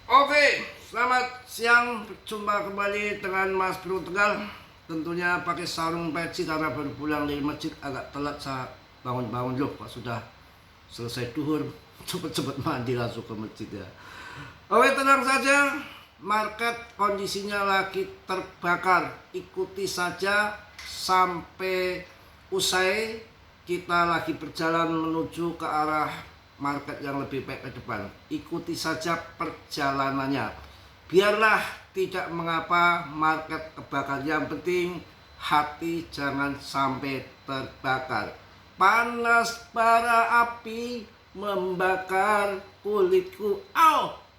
Oke, selamat siang. Jumpa kembali dengan Mas Bro Tegal. Tentunya pakai sarung peci karena baru pulang dari masjid, agak telat saya bangun-bangun loh. Pak sudah selesai duhur, cepet-cepet mandi langsung ke masjid ya. Oke, tenang saja. Market kondisinya lagi terbakar. Ikuti saja sampai usai. Kita lagi berjalan menuju ke arah market yang lebih baik ke depan. Ikuti saja perjalanannya. Biarlah tidak mengapa market kebakar. Yang penting hati jangan sampai terbakar. Panas bara api membakar kulitku.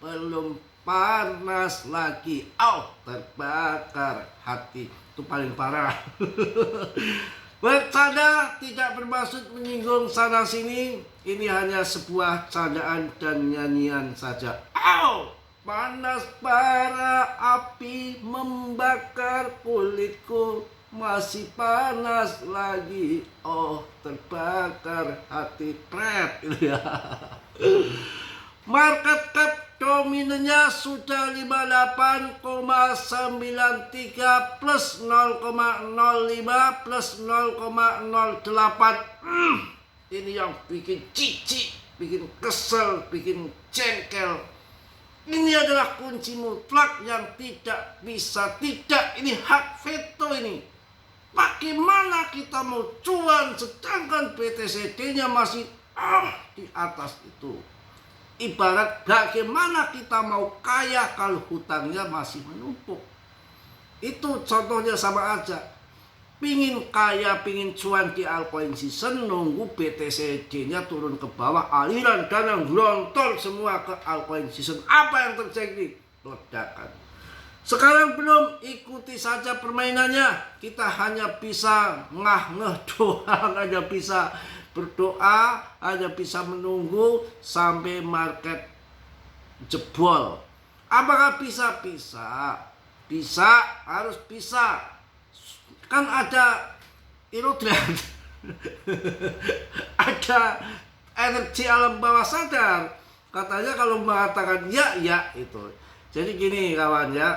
Belum panas lagi. Terbakar hati. Itu paling parah. Bercanda tidak bermaksud menyinggung sana sini. Ini hanya sebuah candaan dan nyanyian saja. Panas bara api membakar kulitku, masih panas lagi. Terbakar hati. Pret gitu ya. Market cap dominannya sudah 58,93 plus 0,05 plus 0,08. Ini yang bikin cicik, bikin kesel, bikin jengkel. Ini adalah kunci mutlak yang tidak bisa tidak. Ini hak veto ini. Bagaimana kita mau cuan sedangkan BTCD-nya masih di atas itu. Ibarat bagaimana kita mau kaya kalau hutangnya masih menumpuk. Itu contohnya sama aja. Pingin kaya, pingin cuan di altcoin season, nunggu BTCD-nya turun ke bawah, aliran dana gelontor semua ke altcoin season. Apa yang terjadi? Ledakan. Sekarang belum, ikuti saja permainannya. Kita hanya bisa ngeh doang, hanya bisa berdoa, hanya bisa menunggu sampai market jebol. Apakah bisa? Bisa, harus bisa. Kan ada irodran. Ada energi alam bawah sadar. Katanya kalau mengatakan ya itu. Jadi gini kawan ya,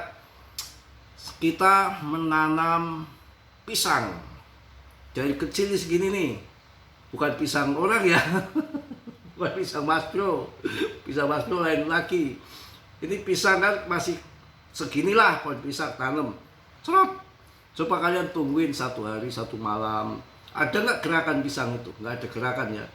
kita menanam pisang dari kecil segini nih. Bukan pisang orang ya. Bukan pisang Mas Bro. Pisang Mas Bro lain lagi. Ini pisang kan masih seginilah pohon pisang tanam. Cerot. Coba kalian tungguin satu hari, satu malam. Ada nggak gerakan pisang itu? Nggak ada gerakan ya.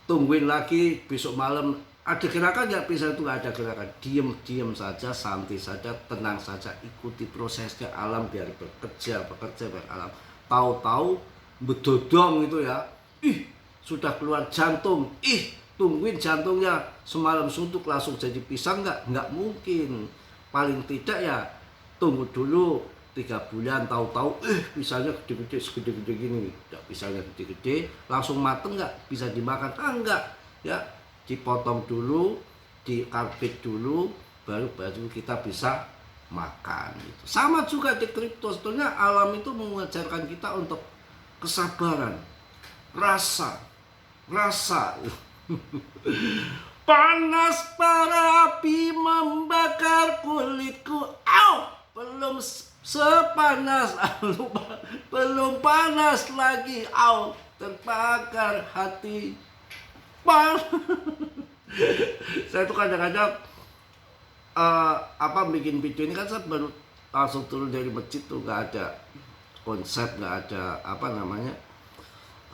Tungguin lagi besok malam. Ada gerakan nggak pisang itu? Nggak ada gerakan. Diam saja, santai saja, tenang saja. Ikuti prosesnya alam biar bekerja biar alam. Tahu-tahu bedodong itu ya. Sudah keluar jantung. Tungguin jantungnya semalam suntuk langsung jadi pisang nggak mungkin. Paling tidak ya tunggu dulu 3 bulan, tahu-tahu pisangnya gede-gede segede-gede gini. Nggak, pisangnya gede-gede langsung mateng nggak bisa dimakan. Enggak ya, dipotong dulu, dikarbit dulu, baru kita bisa makan gitu. Sama juga di kripto, sebetulnya alam itu mengajarkan kita untuk kesabaran. Rasa panas bara api membakar kulitku. Belum sepanas, belum panas lagi. Terbakar hati. Saya tuh kadang-kadang bikin video ini kan saya baru langsung turun dari masjid tuh, nggak ada konsep, nggak ada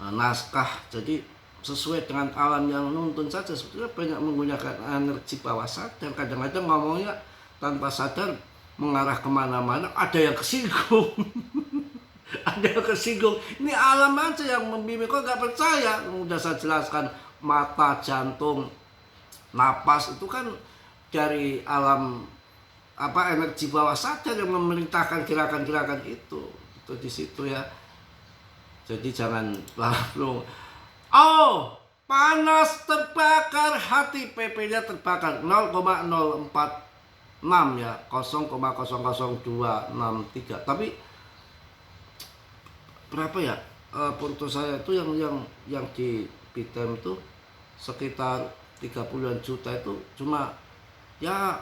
naskah. Jadi sesuai dengan alam yang nuntun saja. Sebetulnya banyak menggunakan energi bawah sadar. Kadang-kadang ngomongnya tanpa sadar mengarah kemana-mana. Ada yang kesinggung. Ada yang kesinggung. Ini alam aja yang membimbing. Kok nggak percaya? Udah saya jelaskan, mata, jantung, napas itu kan dari alam energi bawah sadar yang memerintahkan gerakan-gerakan itu di situ ya. Jadi jangan lalu panas terbakar hati, PP-nya terbakar 0,046 ya, 0,00263. Tapi berapa ya? Porto saya itu yang di Bitem itu sekitar 30-an juta itu cuma ya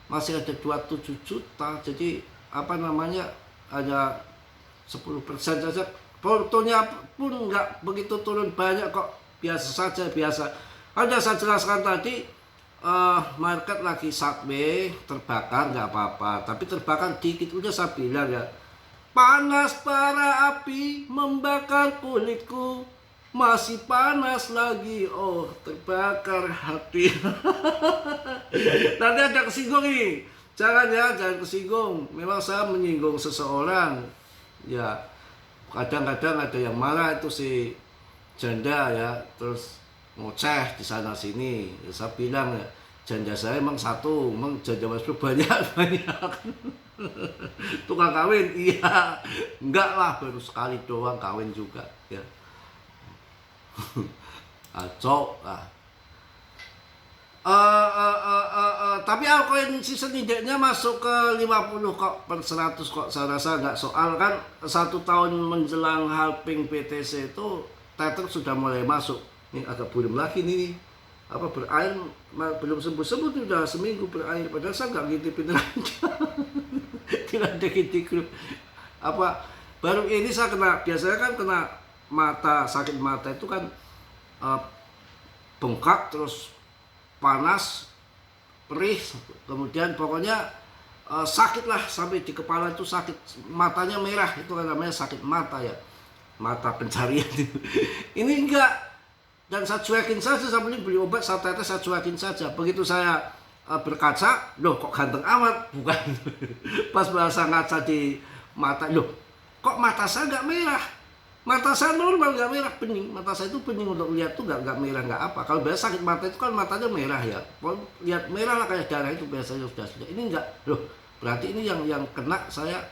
masih ada 27 juta. Jadi apa namanya, hanya 10% saja. Fotonya pun nggak begitu turun banyak kok, biasa saja, biasa. Ada saya jelaskan tadi, market lagi sideways, terbakar nggak apa-apa, tapi terbakar dikit udah saya bilang ya, panas bara api membakar kulitku, masih panas lagi, oh terbakar hati. Nanti ada kesinggung nih, jangan ya, jangan kesinggung. Memang saya menyinggung seseorang ya, kadang-kadang ada yang marah itu si janda ya, terus ngoceh di sana sini ya, saya bilang ya, janda saya emang satu, emang janda Mas Bro banyak. Tukang kawin, iya, enggak lah, baru sekali doang kawin juga ya. Acok lah. Tapi altcoin season indexnya masuk ke 50 kok per 100 kok, saya rasa nggak soal kan. 1 tahun menjelang halving BTC itu Tether sudah mulai masuk. Ini agak buram lagi nih, apa berair belum sembuh-sembuh, sudah seminggu berair, padahal saya nggak ngintipin aja. Tidak ada di grup apa, baru ini saya kena, biasanya kan kena mata, sakit mata itu kan bengkak, terus panas, perih, kemudian pokoknya sakit lah, sampai di kepala itu sakit, matanya merah, itu kan namanya sakit mata ya, mata pencarian. Ini enggak, dan saya cuekin saja, saya beli obat, saya tetes, saya cuekin saja. Begitu saya berkaca, loh kok ganteng amat, bukan. Pas bahasa ngaca di mata, loh kok mata saya nggak merah, mata saya normal nggak merah, bening, mata saya itu bening, untuk lihat tuh nggak merah nggak apa. Kalau biasa sakit mata itu kan matanya merah ya, lihat merah lah kayak darah, itu biasanya sudah. Ini enggak, loh berarti ini yang kena saya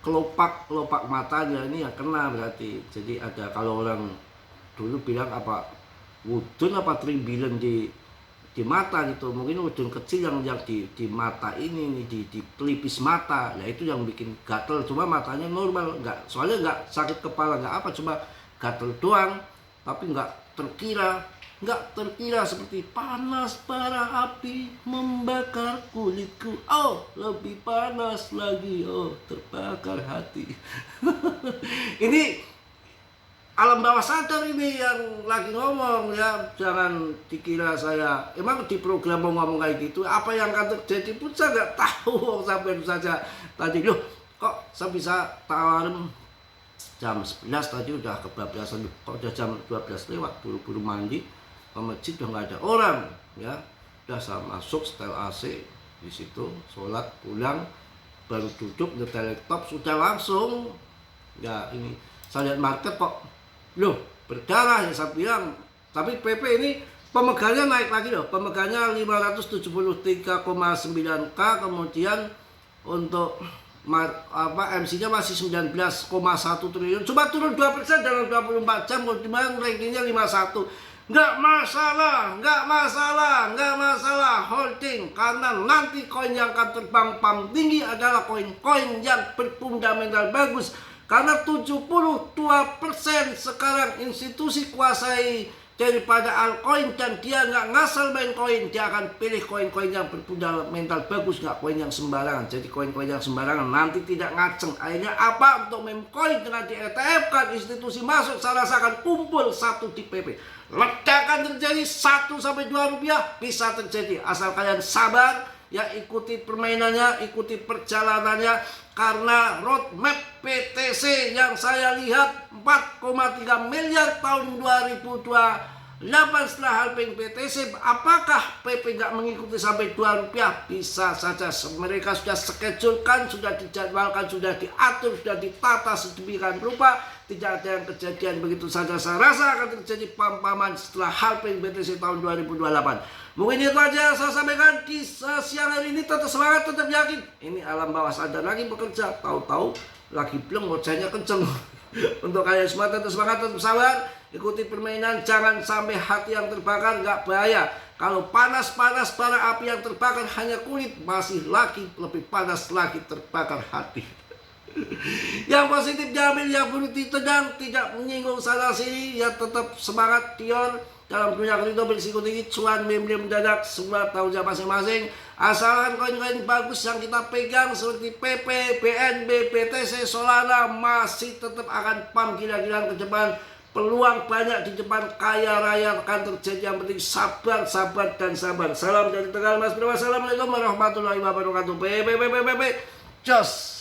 kelopak matanya, ini yang kena berarti. Jadi ada, kalau orang dulu bilang apa, wudun apa trimbilen di mata gitu, mungkin udun kecil yang di mata ini nih, di pelipis mata, ya itu yang bikin gatel. Cuma matanya normal, nggak, soalnya nggak sakit kepala nggak apa, cuma gatel doang, tapi nggak terkira seperti panas bara api membakar kulitku, oh lebih panas lagi, oh terbakar hati. Ini alam bawah sadar ini yang lagi ngomong ya, jangan dikira saya emang di program mau ngomong kayak gitu. Apa yang akan terjadi pun saya nggak tahu. Sampai saja tadi, loh kok saya bisa tawarin jam 11 tadi udah kebablasan, kok udah jam 12 lewat, buru-buru mandi ke masjid udah nggak ada orang ya, udah saya masuk setel AC di situ, sholat, pulang, baru duduk nyetel laptop, sudah langsung ya. Ini saya lihat market kok, loh berdarah ya, saya bilang. Tapi PP ini pemegangnya naik lagi loh, pemegangnya 573,9K, kemudian untuk MC-nya masih 19,1 triliun, coba turun 2% dalam 24 jam, kemudian rankingnya 51. Nggak masalah holding, karena nanti koin yang akan terbang pam tinggi adalah koin-koin yang berfundamental bagus. Karena 72% sekarang institusi kuasai daripada altcoin, dan dia nggak ngasal main koin, dia akan pilih koin-koin yang berfundamental bagus, nggak koin yang sembarangan. Jadi koin-koin yang sembarangan nanti tidak ngaceng. Akhirnya apa, untuk meme koin dengan di ETF kan institusi masuk, saya rasakan kumpul satu di PP, ledakan terjadi 1 sampai 2 rupiah, bisa terjadi asal kalian sabar ya, ikuti permainannya, ikuti perjalanannya. Karena roadmap PTC yang saya lihat 4,3 miliar tahun 2028 setelah halving PTC, apakah PP nggak mengikuti sampai 2 rupiah? Bisa saja. Mereka sudah skedulkan, sudah dijadwalkan, sudah diatur, sudah ditata sedemikian rupa. Tidak ada yang kejadian begitu saja. Saya rasa akan terjadi pam-paman setelah halving BTC tahun 2028. Mungkin itu aja saya sampaikan di siang hari ini. Tetap semangat, tetap yakin. Ini alam bawah sadar lagi bekerja. Tahu-tahu lagi bleng, ngocehnya kenceng. Untuk kalian semua tetap semangat, tetap sabar. Ikuti permainan, jangan sampai hati yang terbakar, nggak bahaya. Kalau panas-panas bara api yang terbakar hanya kulit, masih lagi lebih panas lagi terbakar hati. Yang positif diambil, yang buruk ditendang, tidak menyinggung sana sini, ya tetap semangat Tion. dalam dunia kripto berisiko tinggi, cuan meme mendadak, semua tahu jawab masing-masing. Asalkan koin-koin bagus yang kita pegang seperti PP, BNB, BTC, Solana masih tetap akan pump gila-gilaan ke depan. Peluang banyak di depan, kaya raya akan terjadi. Yang penting sabar, sabar, dan sabar. Salam dari Tegal Mas Bro. Wassalamualaikum warahmatullahi wabarakatuh. Jos.